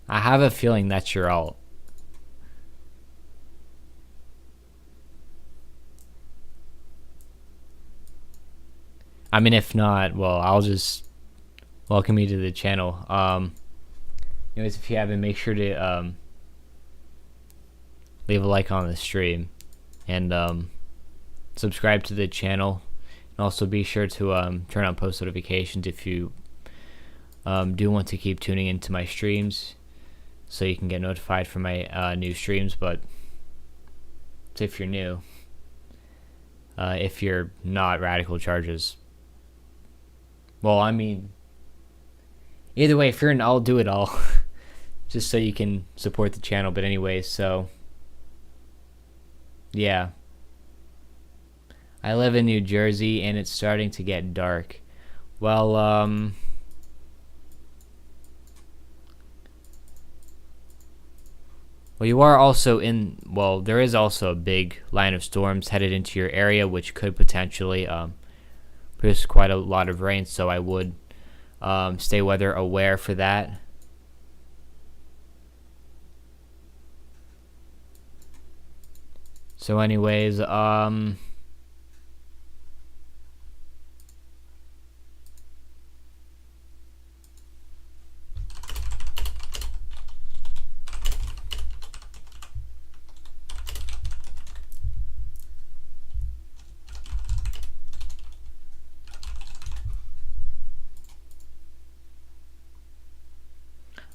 I have a feeling that's your alt. I mean, if not, well, I'll just welcome you to the channel. Anyways, if you haven't, make sure to leave a like on the stream and subscribe to the channel. And also be sure to turn on post notifications if you do want to keep tuning into my streams, so you can get notified for my new streams. But if you're new, if you're not, Radical Charges. Well, I mean, either way, if you're an I'll do it all, just so you can support the channel. But anyway, so yeah. I live in New Jersey, and it's starting to get dark. Well, well, you are also in, well, there is also a big line of storms headed into your area, which could potentially produce quite a lot of rain, so I would stay weather aware for that. So anyways,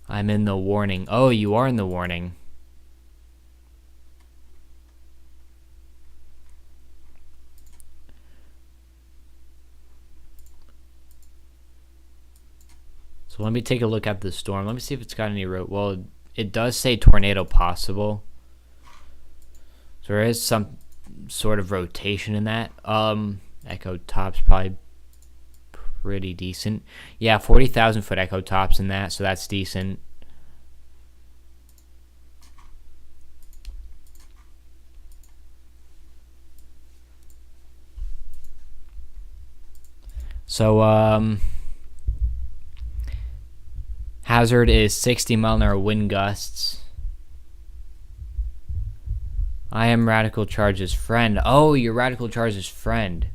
I'm in the warning. Oh, you are in the warning. So let me take a look at the storm. Let me see if it's got any well, it does say tornado possible. So there is some sort of rotation in that. Echo Top's probably pretty decent. Yeah, 40,000 foot Echo Tops in that, so that's decent. So hazard is 60 mile an hour wind gusts. I am Radical Charge's friend. Oh, you're Radical Charge's friend.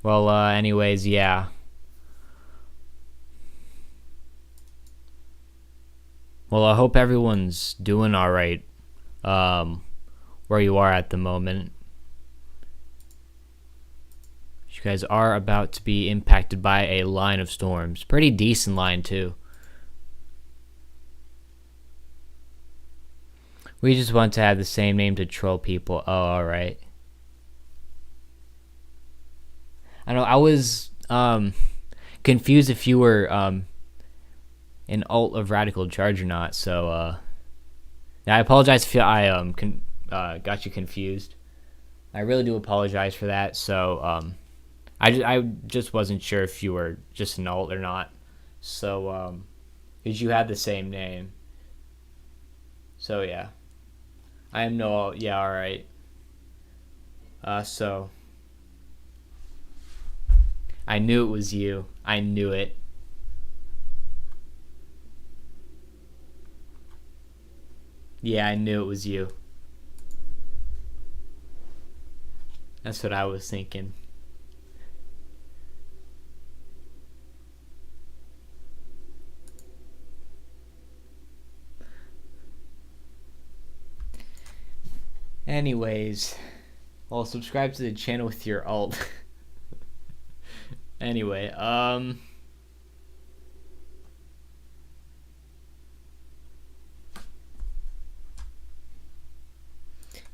Well, anyways, yeah. Well, I hope everyone's doing all right where you are at the moment. You guys are about to be impacted by a line of storms. Pretty decent line, too. We just want to have the same name to troll people. Oh, alright. I know, I was confused if you were an alt of Radical Charge or not. So I apologize if I got you confused. I really do apologize for that. So I just wasn't sure if you were just an alt or not. So because you had the same name. So yeah, I am no alt. Yeah, all right. So I knew it was you. I knew it. Yeah, I knew it was you. That's what I was thinking. Anyways, well, subscribe to the channel with your alt. Anyway,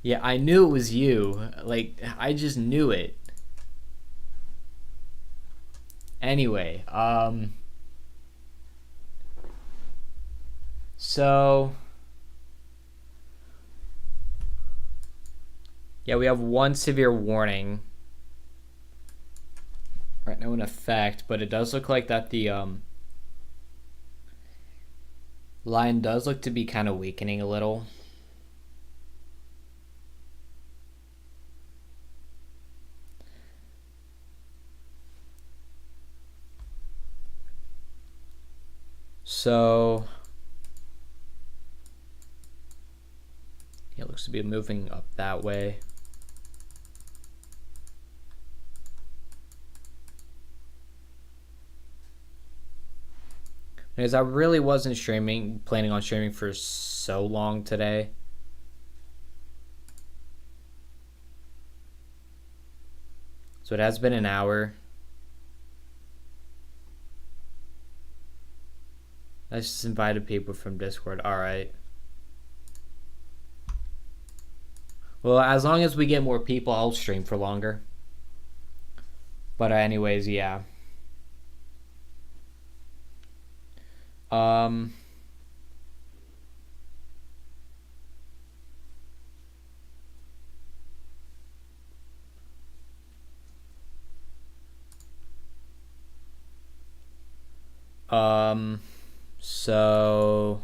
yeah, I knew it was you. Like, I just knew it. Anyway, so yeah, we have one severe warning right now in effect, but it does look like that the line does look to be kind of weakening a little. So it looks to be moving up that way. Because I really wasn't planning on streaming for so long today. So it has been an hour. I just invited people from Discord. Alright. Well, as long as we get more people, I'll stream for longer. But anyways, yeah. So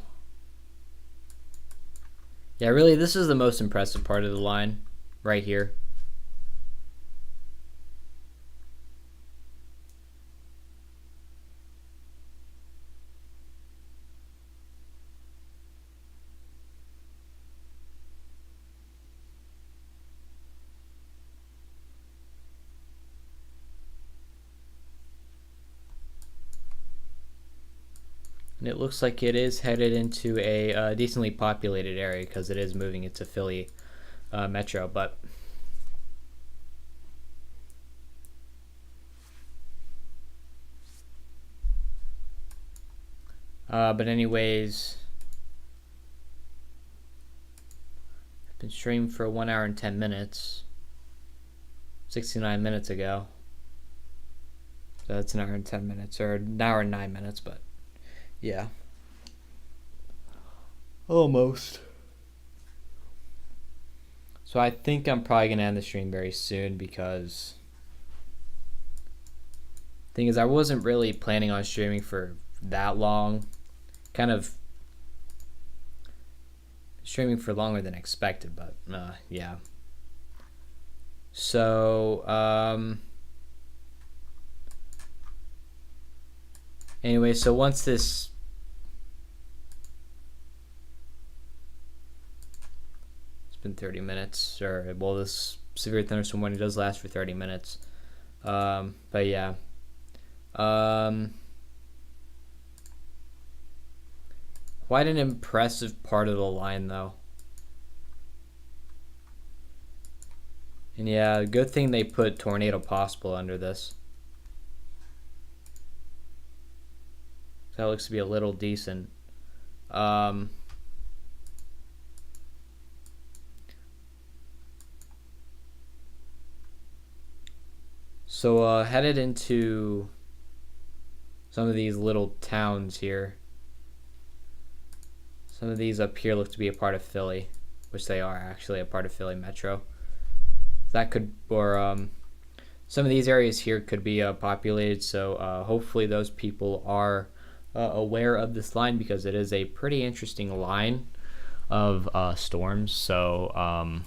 yeah, really, this is the most impressive part of the line right here. And it looks like it is headed into a decently populated area because it is moving into Philly metro. But anyways, I've been streaming for 1 hour and 10 minutes. 69 minutes ago. So that's an hour and 10 minutes, or an hour and 9 minutes, but yeah. Almost. So I think I'm probably going to end the stream very soon because the thing is, I wasn't really planning on streaming for that long. Kind of streaming for longer than expected, but yeah. So, anyway, so once this been 30 minutes, or well, this severe thunderstorm warning does last for 30 minutes. But yeah. Quite an impressive part of the line, though. And yeah, good thing they put Tornado Possible under this. That looks to be a little decent. So headed into some of these little towns here. Some of these up here look to be a part of Philly, which they are actually a part of Philly Metro. That could, or some of these areas here could be populated, so hopefully those people are aware of this line, because it is a pretty interesting line of storms. So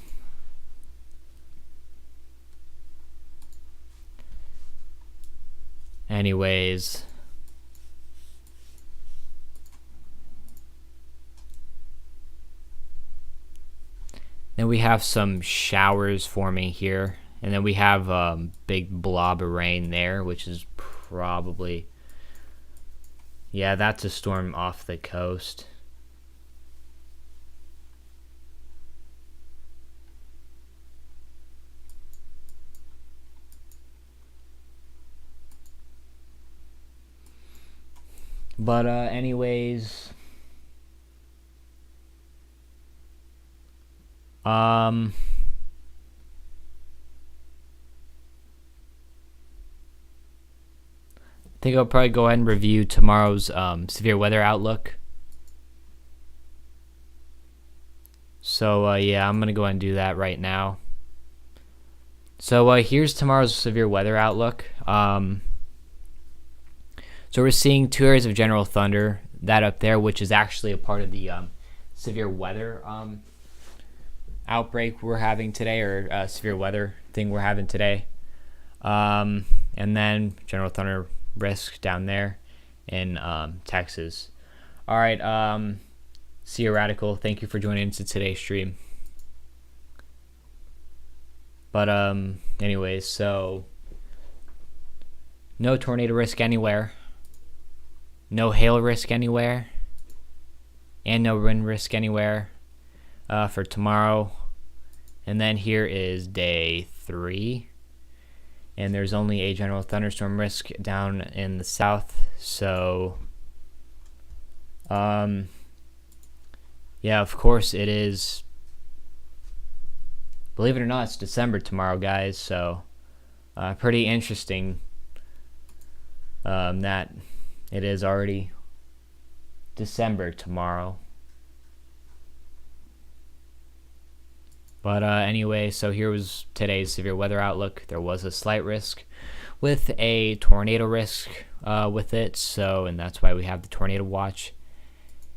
anyways, then we have some showers forming here, and then we have a big blob of rain there, which is probably, yeah, that's a storm off the coast. But anyways, I think I'll probably go ahead and review tomorrow's severe weather outlook. So yeah, I'm gonna go ahead and do that right now. So here's tomorrow's severe weather outlook. So we're seeing 2 areas of general thunder, that up there, which is actually a part of the severe weather outbreak we're having today, or severe weather thing we're having today. And then general thunder risk down there in Texas. All right, see you, Radical. Thank you for joining into today's stream. But anyways, so no tornado risk anywhere. No hail risk anywhere, and no wind risk anywhere for tomorrow. And then here is day 3, and there's only a general thunderstorm risk down in the south. So yeah, of course it is, believe it or not, it's December tomorrow, guys. So pretty interesting that it is already December tomorrow. But anyway, so here was today's severe weather outlook. There was a slight risk with a tornado risk with it. So, and that's why we have the tornado watch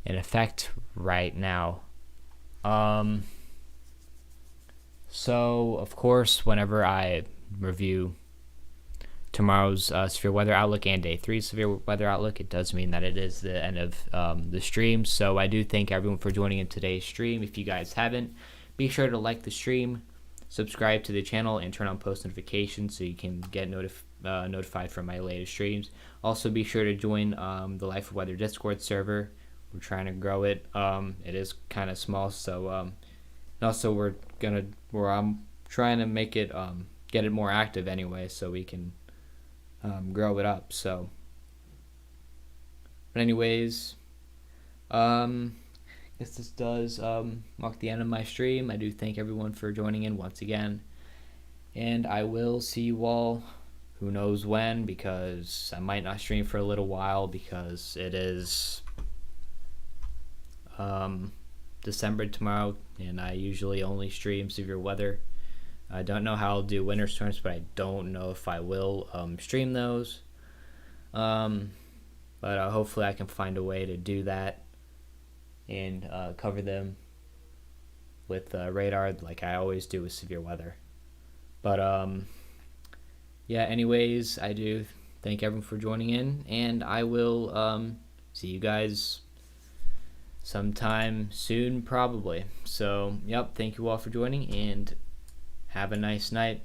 in effect right now. So, of course, whenever I review tomorrow's severe weather outlook and day 3 severe weather outlook, it does mean that it is the end of the stream. So I do thank everyone for joining in today's stream. If you guys haven't, be sure to like the stream, subscribe to the channel, and turn on post notifications so you can get notified from my latest streams. Also, be sure to join the Life of Weather Discord server. We're trying to grow it. It is kind of small, so and also I'm trying to make it get it more active anyway, so we can grow it up. So, but anyways, I guess this does mark the end of my stream. I do thank everyone for joining in once again, and I will see you all who knows when, because I might not stream for a little while because it is December tomorrow, and I usually only stream severe weather. I don't know how I'll do winter storms, but I don't know if I will stream those. But hopefully I can find a way to do that and cover them with radar like I always do with severe weather. But yeah, anyways, I do thank everyone for joining in, and I will see you guys sometime soon, probably. So, yep, thank you all for joining, and have a nice night.